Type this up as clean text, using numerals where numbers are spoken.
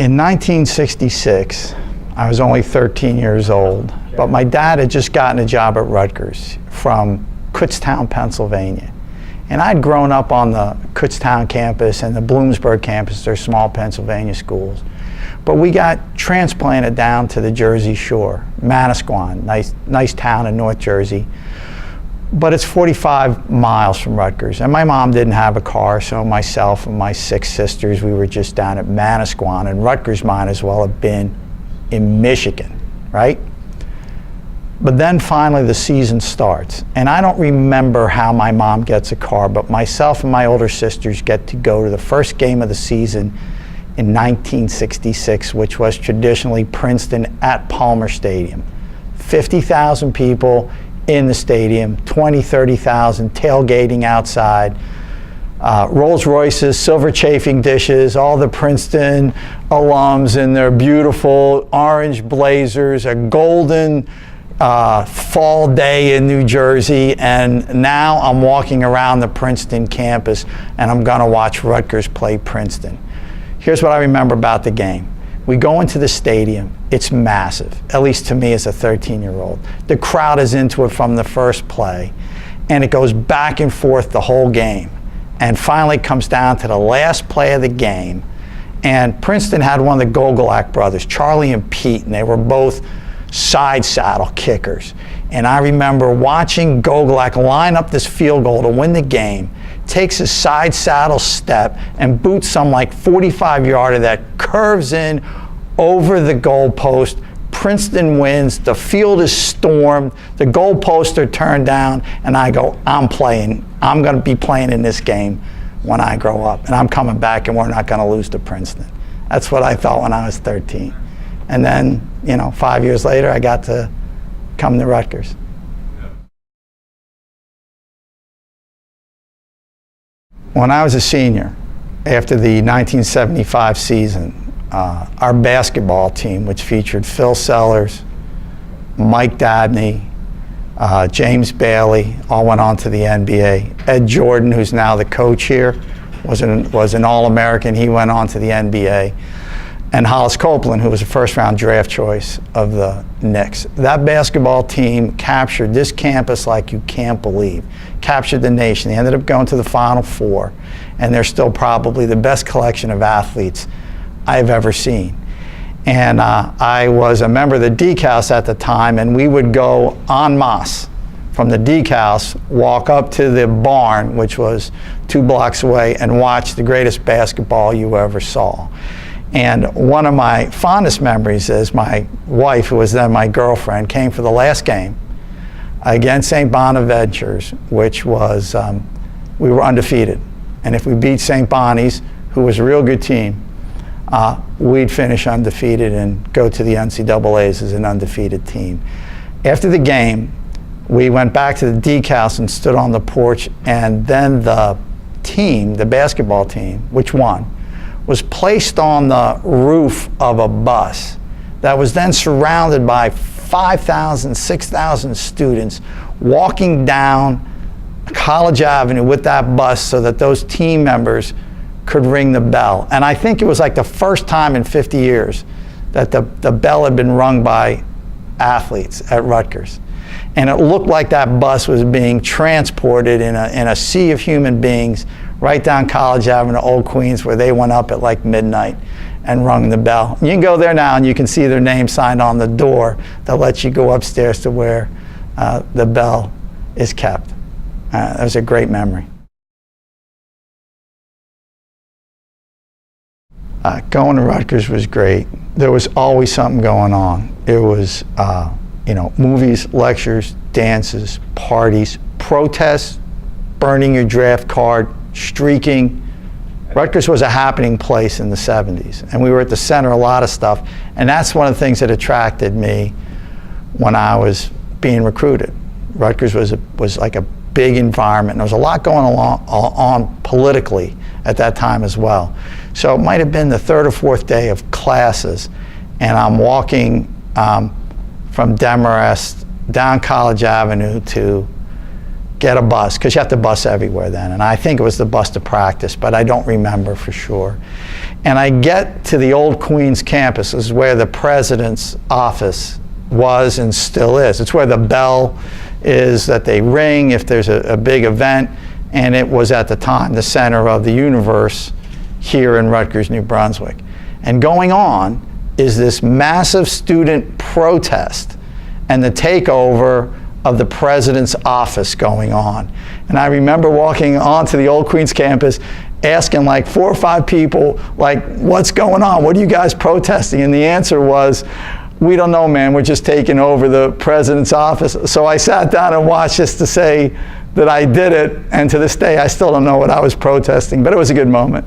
In 1966, I was only 13 years old, but my dad had just gotten a job at Rutgers from Kutztown, Pennsylvania. And I'd grown up on the Kutztown campus and the Bloomsburg campus, they're small Pennsylvania schools. But we got transplanted down to the Jersey Shore, Manasquan, nice town in North Jersey. But it's 45 miles from Rutgers. And my mom didn't have a car, so myself and my 6 sisters, we were just down at Manasquan, and Rutgers might as well have been in Michigan, right? But then finally the season starts. And I don't remember how my mom gets a car, but myself and my older sisters get to go to the first game of the season in 1966, which was traditionally Princeton at Palmer Stadium. 50,000 people in the stadium, 20, 30,000 tailgating outside, Rolls Royces, silver chafing dishes, all the Princeton alums in their beautiful orange blazers, a golden fall day in New Jersey, and now I'm walking around the Princeton campus and I'm gonna watch Rutgers play Princeton. Here's what I remember about the game. We go into the stadium, it's massive, at least to me as a 13-year-old. The crowd is into it from the first play, and it goes back and forth the whole game, and finally comes down to the last play of the game, and Princeton had one of the Gogolak brothers, Charlie and Pete, and they were both side saddle kickers. And I remember watching Gogolak line up this field goal to win the game, takes a side saddle step and boots some like 45-yarder that curves in over the goalpost. Princeton wins, the field is stormed, the goalposts are turned down, and I go, I'm gonna be playing in this game when I grow up, and I'm coming back and we're not gonna lose to Princeton. That's what I thought when I was 13. And then, 5 years later, I got to come to Rutgers. When I was a senior, after the 1975 season, our basketball team, which featured Phil Sellers, Mike Dabney, James Bailey, all went on to the NBA. Ed Jordan, who's now the coach here, was an All-American. He went on to the NBA. And Hollis Copeland, who was a first-round draft choice of the Knicks. That basketball team captured this campus like you can't believe. Captured the nation. They ended up going to the Final Four, and they're still probably the best collection of athletes I've ever seen. And I was a member of the Deke House at the time, and we would go en masse from the Deke House, walk up to the barn, which was 2 blocks away, and watch the greatest basketball you ever saw. And one of my fondest memories is my wife, who was then my girlfriend, came for the last game against St. Bonaventure's, which was, we were undefeated. And if we beat St. Bonnie's, who was a real good team, we'd finish undefeated and go to the NCAAs as an undefeated team. After the game, we went back to the Deke House and stood on the porch, and then the team, the basketball team, which won, was placed on the roof of a bus that was then surrounded by 5,000, 6,000 students walking down College Avenue with that bus so that those team members could ring the bell. And I think it was like the first time in 50 years that the bell had been rung by athletes at Rutgers. And it looked like that bus was being transported in a sea of human beings right down College Avenue, Old Queens, where they went up at like midnight and rung the bell. You can go there now and you can see their name signed on the door that lets you go upstairs to where the bell is kept. That was a great memory. Going to Rutgers was great. There was always something going on. It was, movies, lectures, dances, parties, protests, burning your draft card, streaking. Rutgers was a happening place in the 70s, and we were at the center of a lot of stuff, and that's one of the things that attracted me when I was being recruited. Rutgers was like a big environment, and there was a lot going on politically at that time as well. So it might have been the 3rd or 4th day of classes, and I'm walking from Demarest down College Avenue to get a bus, because you have to bus everywhere then. And I think it was the bus to practice, but I don't remember for sure. And I get to the old Queens campus. This is where the president's office was and still is. It's where the bell is that they ring if there's a big event. And it was at the time the center of the universe here in Rutgers, New Brunswick. And going on is this massive student protest and the takeover of the president's office going on. And I remember walking onto the old Queens campus asking like 4 or 5 people, like, what's going on? What are you guys protesting? And the answer was, we don't know, man, we're just taking over the president's office. So I sat down and watched just to say that I did it, and to this day I still don't know what I was protesting, but it was a good moment.